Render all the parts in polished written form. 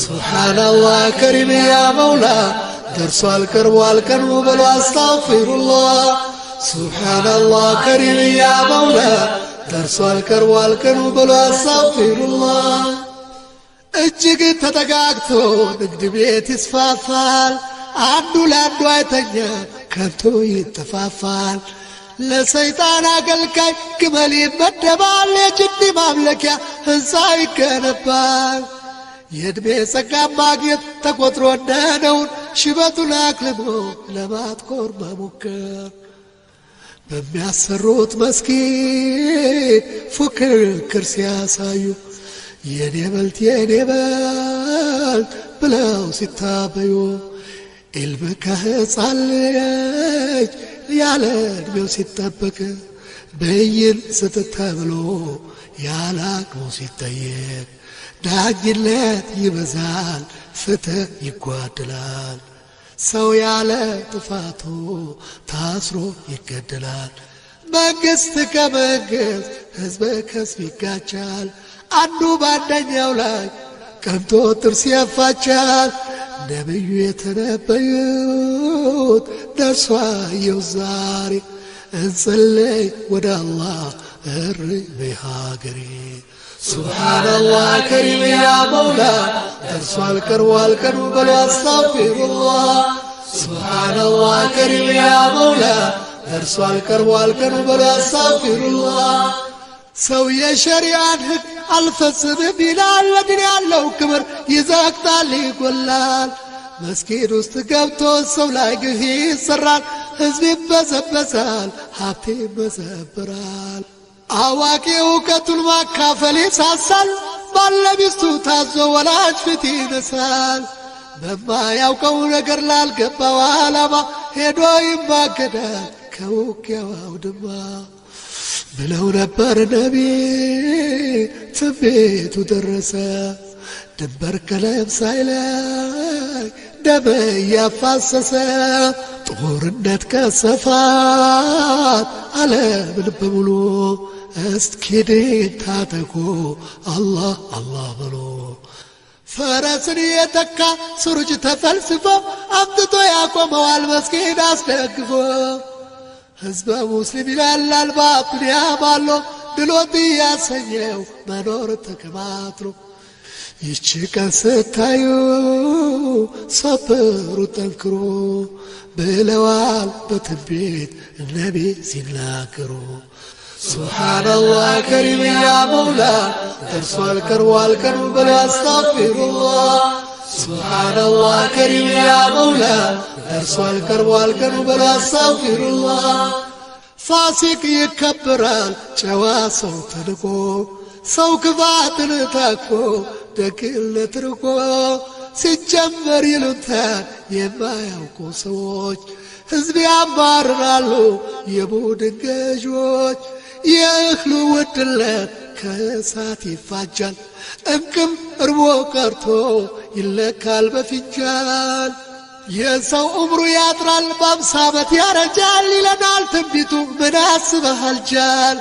ሱብሓነላህ ከሪም ያ መውላ ደርሷል ቀርቧል ቀኑ በሉ አስታግፊሩላህ ሱብሓነላህ ከሪም ያ መውላ ደርሷል ቀርቧል ቀኑ በሉ አስታግፊሩላህ እጅግ ተጠጋግቶ ንግድ ቤት ይስፋፋል አንዱ ለአንዱ አይተኛ ከንቱ ይተፋፋል ለሰይጣን አገልጋይ ግመል ይመደባል የጅኒ ማምለኪያ ሕንፃ ይገነባል የዕድሜ ጸጋ ማግኘት ተቆጥሮ እንደነውን ሽበቱን አክልሞ ለማጥቆር መሞከር በሚያሰሩት መስጊድ ፉክክር ሲያሳዩ የኔ በልት ብለው ሲታበዩ ኢልም ከሕፃን ልጅ ያለ ዕድሜው ሲጠበቅ ብይን ስጥት ተብሎ ያለ አቅሙ ሲጠየቅ ዳኝነት ይበዛል ፍትህ ይጓደላል ሰው ያለ ጥፋቱ ታስሮ ይገደላል መንግሥት ከመንግሥት ሕዝብ ከሕዝብ ይጋጫል አንዱ በአንደኛው ላይ ቀንቶ ጥርስ ያፋጫል ነቢዩ የተነበዩት ደርሷየው ዛሬ እንጸልይ ወደ አላህ እሪ በሀገሬ ሱብሓነላህ ከሪም ያ መውላ ደርሷል ቀርቧል ቀኑ በሉ አስታግፊሩላህ ሱብሓነላህ ከሪም ያ መውላ ደርሷል ቀርቧል ቀኑ በሉ አስታግፊሩላህ ሰው የሸሪዓን ሕግ አልፈጽምም ይላል ለድን ያለው ክብር ይዘግጣል ይጎላል መስጊድ ውስጥ ገብቶ ሰው ላይ ግፍ ይሰራል ሕዝብ ይበዘበዛል ሀብት ይመዘብራል አዋቂ እውቀቱን ማካፈል ይሳሳል ባለሚስቱ ታዞ ወላጅ ፊት ይነሳል በማያውቀው ነገር ላልገባው ዓላማ ሄዶ ይማገዳል ከውጊያው አውድማ ብለው ነበር ነቢ ትንቢቱ ደረሰ ድንበር ከለብ ሳይለይ ደም እያፋሰሰ ጦርነት ከሰፋት ዓለምን በሙሉ እስኪድን ታጠቁ አላህ አላህ በሎ ፈረስን የተካ ሱሩጅ ተፈልስፎ አምጥቶ ያቆመዋል መስጊድ አስደግፎ ሕዝበ ሙስሊም ይላላል በአዱንያ ባሎ ድሎት ያሰኘው መኖር ተከማትሎ ይቺ ቀን ስታዩ ሰብሩ ጠንክሮ ብለዋል በትንቢት ነቢ ሲናገሩ ሱብሓነላህ ከሪም ያ መውላ ደርሷል ቀርቧል ቀኑ በሉ አስታግፊሩላህ ሱብሓነላህ ከሪም ያ መውላ ደርሷል ቀርቧል ቀኑ በሉ አስታግፊሩላህ ፋሲቅ ይከበራል ጨዋ ሰው ተንቆ ሰው ክፋትን ታኮ ደግነት ርቆ ሲጀመር ይሉታል የማያውቁ ሰዎች ሕዝብ ያማርራሉ የቡድን ገዦች የእህሉ ውድነት ከእሳት ይፋጃል እንቅም እርቦ ቀርቶ ይለካል በፊንጃል የሰው ዑምሩ ያጥራል በ50 ዓመት ያረጃል ይለናል ትንቢቱ ምን አስበሃል ጃል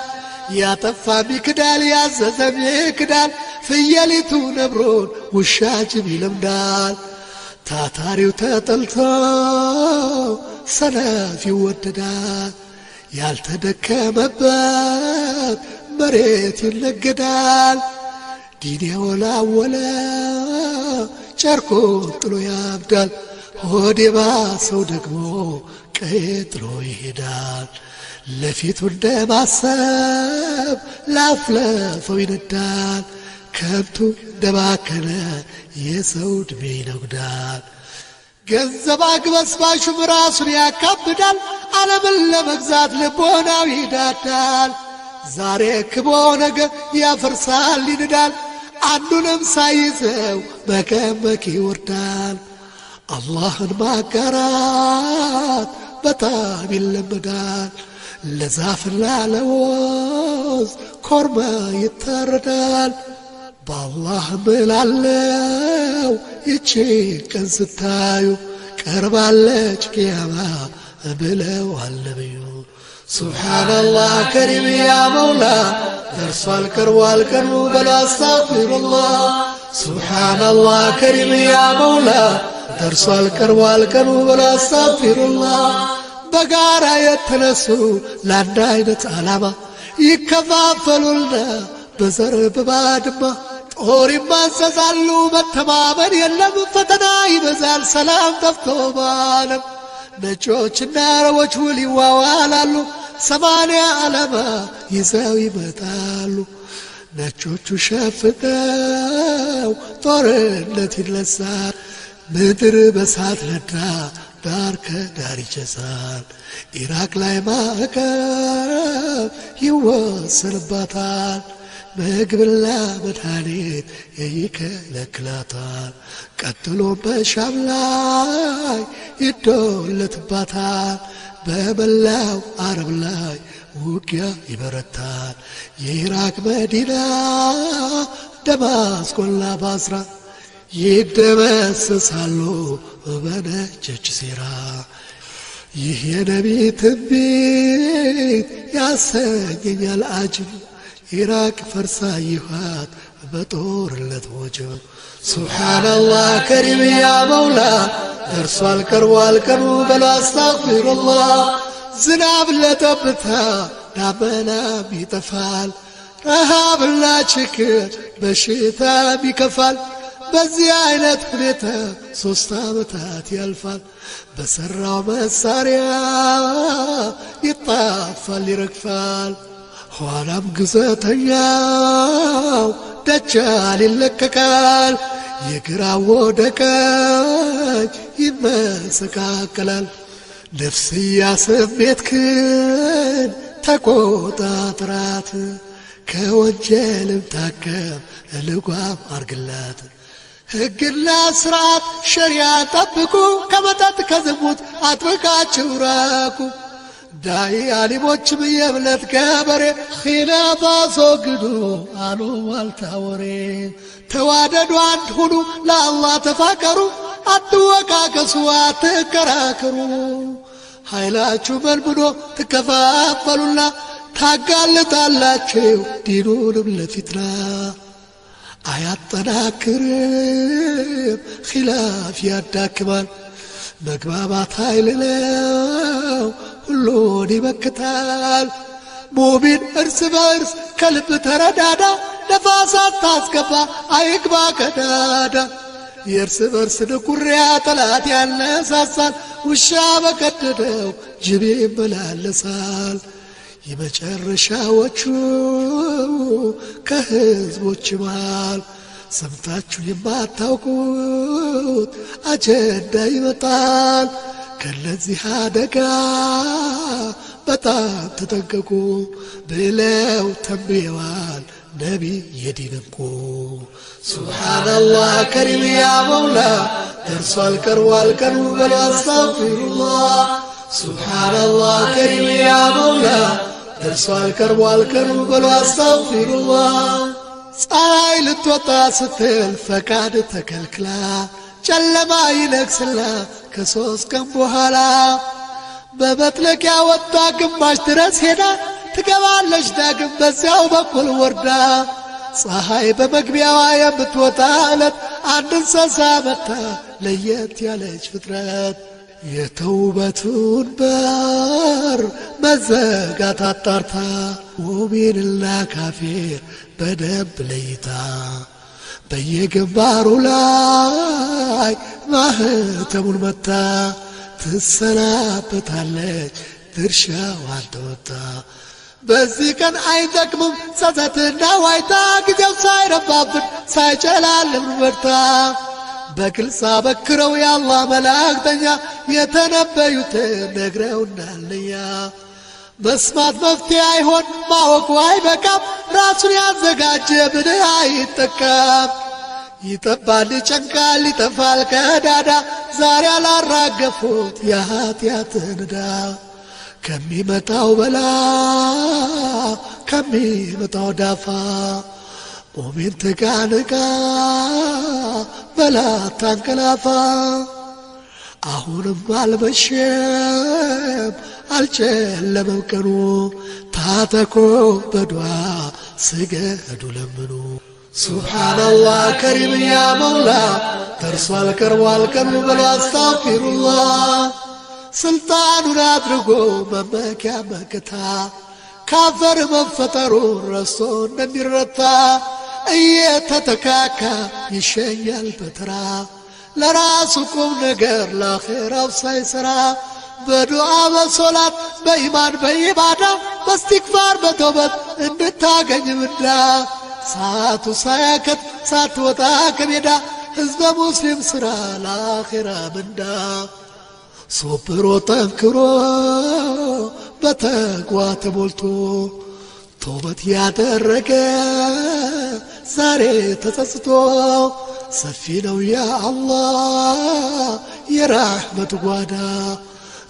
ያጠፋም ይክዳል ያዘዘም ይክዳል ፍየሊቱ ነብሮን ውሻ ጅብ ይለምዳል ታታሪው ተጠልቶ ሰነፍ ይወደዳል ያልተደከመበት መሬት ይነገዳል ዲን የወላወለ ጨርቁን ጥሎ ያብዳል ሆድ የባሰው ደግሞ ቀዬ ጥሎ ይሄዳል ለፊቱ እንደማሰብ ላፍለፈው ይነዳል ከብቱ እንደባከነ የሰው ዕድሜ ይነጉዳል ገንዘብ አግበስባሹም ራሱን ያካብዳል ዓለምን ለመግዛት ልቦናው ይዳዳል ዛሬ ክቦ ነገ ያፈርሳል ይንዳል አንዱንም ሳይዘው መቀመቅ ይወርዳል አላህን ማጋራት በጣም ይለመዳል ለዛፍና ለወዝ ኮርማ ይታረዳል በአላህ እምላለሁ ይቺ ቀን ስታዩ ቀርባለች ቅያማ ብለዋል ነቢዩ ሱብሓነላህ ከሪም ያ መውላ ደርሷል ቀርቧል ቀኑ በሉ አስታግፊሩላህ ሱብሓነላህ ከሪም ያ መውላ ደርሷል ቀርቧል ቀኑ በል አስታግፊሩላህ በጋራ የተነሱ ለአንድ አይነት ዓላማ ይከፋፈሉና በዘር በባድማ ጦር ይማዘዛሉ መተማመን የለም ፈተና ይበዛል ሰላም ጠፍቶ በዓለም ነጮችና አረቦች ውል ይዋዋላሉ 80 ዓላማ ይዘው ይመጣሉ ነጮቹ ሸፍተው ጦርነት ይነሳል ምድር በሳት ነዳ ዳር ከዳር ይጨሳል ኢራቅ ላይ ማዕቀብ ይወሰንባታል ምግብና መድኃኒት ይከለክላታል ቀጥሎ በሻም ላይ ይዶለትባታል በመላው አረብ ላይ ውጊያ ይበረታል የኢራቅ መዲና ደማስቆና ባስራ ይደመሰሳሉ በነጮች ሴራ ይህ የነቢይ ትንቢት ያሰኘኛል አጅብ ኢራቅ ፈርሳ ይኋት በጦርነት ወጀብ ሱብሓነላህ ከሪም ያ መውላ ደርሷል ቀርቧል ቀኑ በል አስታግፊሩላህ ዝናብ ለጠብታ ዳመናም ይጠፋል ረሃብና ችግር በሽታም ይከፋል በዚህ አይነት ሁኔታ 3 ዓመታት ያልፋል በሰራው መሳሪያ ይጣፋል ይረግፋል ኋላም ግዘተኛው ደጃል ይለቀቃል የግራው ወደ ቀኝ ይመሰቃቀላል ነፍስያ ስሜትክን ተቆጣጥራት ከወንጀልም ታከም ልጓም አርግላት ሕግና ስርዓት ሸሪያ ጠብቁ ከመጠጥ ከዝሙት አጥብቃችሁ ራቁ ዳኢ አሊሞችም የእምነት ገበሬ ኺላፍ አስወግዱ አሉባልታ ወሬ ተዋደዱ አንድ ሁኑ ለአላህ ተፋቀሩ አትወቃቀሱ አትከራከሩ ኃይላችሁ መልምሎ ትከፋፈሉና ታጋልጣላችሁ ዲኑንም ለፊትና አያጠናክርም ኺላፍ ያዳክማል መግባባት ኃይል ነው ሁሉን ይመክታል ሙሚን እርስ በእርስ ከልብ ተረዳዳ ነፋሳት ታስገባ አይግባ ቀዳዳ የእርስ በርስ ንኩሪያ ጠላት ያነሳሳል ውሻ በቀደደው ጅብ ይመላለሳል የመጨረሻዎቹ ከህዝቦች መሃል ሰምታችሁ የማታውቁት አጀንዳ ይመጣል ከለዚህ አደጋ በጣም ተጠንቀቁ ብለው ተንብየዋል ነቢይ የዲንንቁ ሱብሓነላህ ከሪም ያ መውላ ደርሷል ቀርቧል ቀኑ በል አስታግፊሩላህ ሱብሓነላህ ከሪም ያ መውላ ደርሷል ቀርቧል ቀኑ በል አስታግፊሩላህ ፀሐይ ልትወጣ ስትል ፈቃድ ተከልክላ ጨለማ ይነግስላ ከ3 ቀን በኋላ በመጥለቂያ ወጣ ግማሽ ድረስ ሄዳ ትገባለች ዳግም በዚያው በኩል ወርዳ ፀሐይ በመግቢያዋ የምትወጣ ዕለት አንድ እንስሳ መታ ለየት ያለች ፍጥረት የተውበቱን በር መዘጋት አጣርታ ሙእሚንና ካፊር በደንብ ለይታ በየግንባሩ ላይ ማህተሙን መታ ትሰናበታለች ድርሻዋን ተወጣ በዚህ ቀን አይጠቅምም ጸጸትና ዋይታ ጊዜው ሳይረባብን ሳይጨላልም በርታ በግልጽ አበክረው የአላህ መላእክተኛ የተነበዩትን ነግረውናልኛ መስማት መፍትሄ አይሆን ማወቁ አይበቃም ራሱን ያዘጋጀ ብልህ አይጠቀም ይጠባል ይጨንቃል ይጠፋል ከዳዳ ዛሬ አላራገፉት የኃጢአትን ዕዳ ከሚመጣው በላ ከሚመጣው ዳፋ ሙእሚን ተጋንቃ በላ ታንቀላፋ አሁንም አልመሸም አልጨለመም ቀኑ ታተኮ በዱዓ ስገዱ ለምኑ ሱብሓነላህ ከሪም ያ መውላ ደርሷል ቀርቧል ቀኑ በሉ አስታግፊሩላህ ስልጣኑን አድርጎ መመኪያ መከታ ካፈር መፈጠሩን ረስቶ እንደሚረታ እየተተካካ ይሸኛል በተራ ለራሱ ቁም ነገር ለአኼራው ሳይሰራ በዱዓ በሶላት በኢማን በኢባዳ በእስትግፋር በተውበት እንድታገኝ ምንዳ ሰዓቱ ሳያከት ሳትወጣ ከሜዳ ሕዝበ ሙስሊም ሥራ ለአኼራ ምንዳ ሶብሮ ጠንክሮ በተግዋ ተሞልቶ ተውበት ያደረገ ዛሬ ተጸጽቶ ሰፊ ነው ያ አላህ የራህመት ጓዳ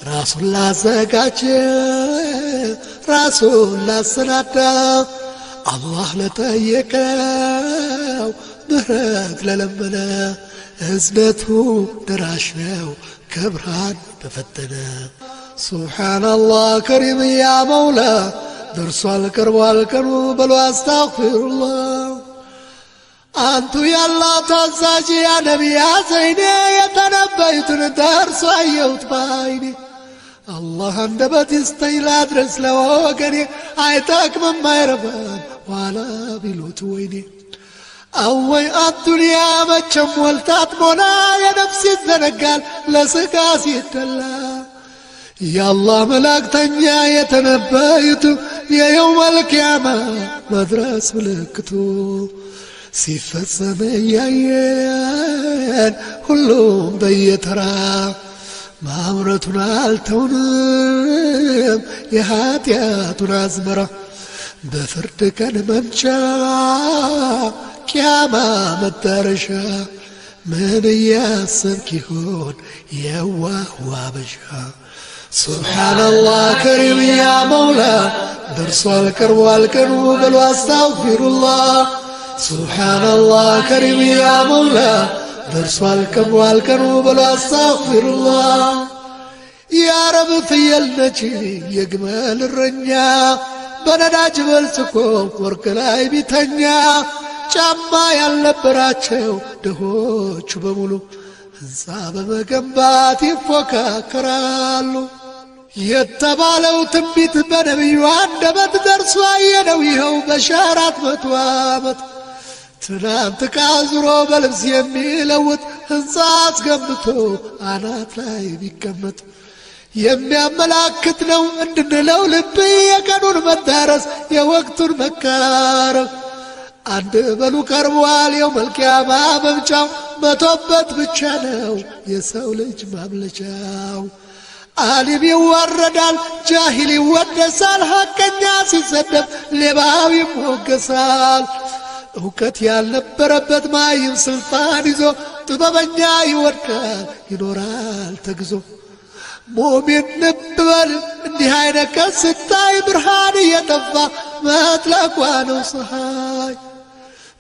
ራሱን ላዘጋጀ ራሱን ላሰናዳ አላህ ለጠየቀው ምህረት ለለመነ እዝነቱ ደራሽ ነው ከብርሃን በፈተነ ሱብሓነላህ ከሪም ያ መውላ ደርሷል ቀርቧል ቀኑ በሉ አስታግፊሩላህ አንቱ ያላህ ታዛዥ ያ ነቢይ ያ ዘይኔ የተነበዩትን ደርሶ አየሁት ባይኔ አላህ አንደበት ይስጠኝ ላድረስ ለወገኔ አይጠቅምም አይረባም ዋላ ቢሉት ወይኔ አወይ አዱንያ መቼም ሞልታት ሞላ የነፍስ ይዘነጋል ለሥጋ ሲደላ የአላህ መላእክተኛ የተነበዩት የየውመል ቂያማ መድረስ ምልክቱ ሲፈጸም እያየን ሁሉም በየተራ ማምረቱን አልተውንም የኀጢአቱን አዝመራ በፍርድ ቀን መምጫ ቂያማ መዳረሻ ምን እያሰብክ ይሆን የዋህ ዋበሻ ሱብሓነላህ ከሪም ያ መውላ ደርሷል ቀርቧል ቀኑ በሉ አስታግፊሩላህ ሱብሓነላህ ከሪም ያ መውላ ደርሷል ቀርቧል ቀኑ በሉ አስታግፊሩላህ የአረብ ፍየል ነች የግመል እረኛ በነዳጅ በልጽጎ ወርቅ ላይ ቢተኛ ጫማ ያልነበራቸው ድሆቹ በሙሉ ሕንፃ በመገንባት ይፎካከራሉ የተባለው ትንቢት በነቢዩ አንደበት ደርሶ አየነው ይኸው በ400 ዓመት ትናንት ዕቃ ዙሮ በልብስ የሚለውጥ ሕንፃ አስገንብቶ አናት ላይ ቢቀመጥ የሚያመላክት ነው እንድንለው ልብ የቀኑን መዳረስ የወቅቱን መቃረብ አንድ በሉ ቀርቧል የውመል ቂያማ መምጫው መቶበት ብቻ ነው የሰው ልጅ ማምለጫው ዓሊም ይዋረዳል ጃሂል ይወደሳል ሐቀኛ ሲሰደብ ሌባው ይሞገሳል እውቀት ያልነበረበት ማይም ስልጣን ይዞ ጥበበኛ ይወድቃል ይኖራል ተግዞ ሙእሚን ልብ በል እንዲህ አይነት ቀን ስታይ ብርሃን እየጠፋ መጥለቋ ነው ፀሐይ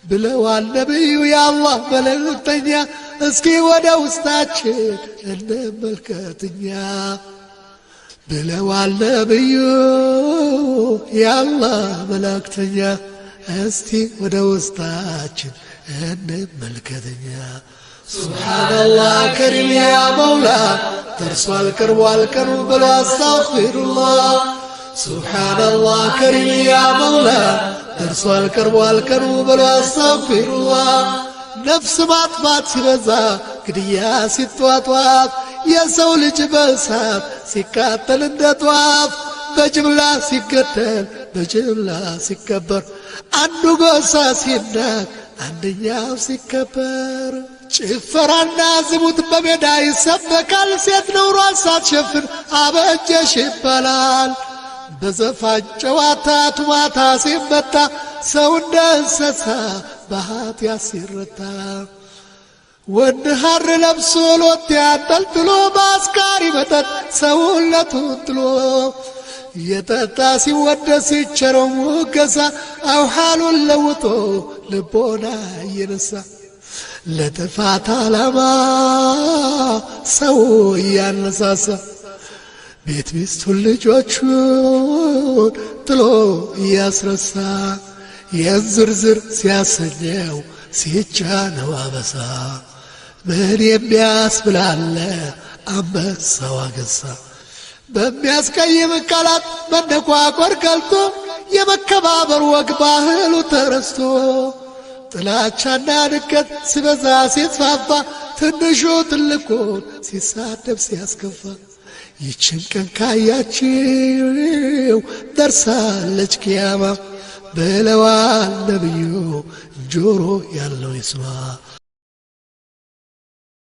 ብለዋል ነቢዩ የአላህ መልእክተኛ እስኪ ወደ ውስጣችን እንመልከትኛ ብለዋል ነቢዩ የአላህ መልእክተኛ እስቲ ወደ ውስጣችን እንመልከትኛ ሱብሓነላህ ከሪም ያ መውላ ደርሷል ቀርቧል ቀኑ በሉ አስታግፊሩላህ ሱብሓነላህ ከሪም ያ መውላ ደርሷል ቀርቧል ቀኑ በሉ አስታግፊሩላህ ነፍስ ማጥፋት ሲበዛ ግድያ ሲጧጧፍ የሰው ልጅ በእሳት ሲቃጠል እንደ ጧፍ በጅምላ ሲገደል በጅምላ ሲከበር አንዱ ጎሳ ሲናቅ አንደኛው ሲከበር ጭፈራና ዝሙት በሜዳ ይሰበካል ሴት ነውሯን ሳትሸፍን አበጀሽ ይባላል በዘፋን ጨዋታ ቱማታ ሲመታ ሰው እንደ እንስሳ በኃጢአት ሲረታ ወንድ ሐር ለብሶ ሎቴ አንጠልጥሎ በአስካሪ መጠጥ ሰውነቱን ጥሎ የጠጣ ሲወደስ ሲቸረው ሙገሳ አውሃሉን ለውጦ ልቦና እየነሳ ለጥፋት ዓላማ ሰው እያነሳሳ ቤት ሚስቱን ልጆቹን ጥሎ እያስረሳ የዝርዝር ሲያሰኘው ሲጫነው አበሳ ምን የሚያስብላለ አንበሳው አገሳ በሚያስቀይም ቃላት መነቋቆር ቀልቶ የመከባበር ወግ ባህሉ ተረስቶ ጥላቻና ንቀት ሲበዛ ሲስፋፋ ትንሹ ትልቁን ሲሳደብ ሲያስከፋ ይችን ቀን ካያችው ደርሳለች ቂያማ ብለዋል ነብዩ ጆሮ ያለው ይስማ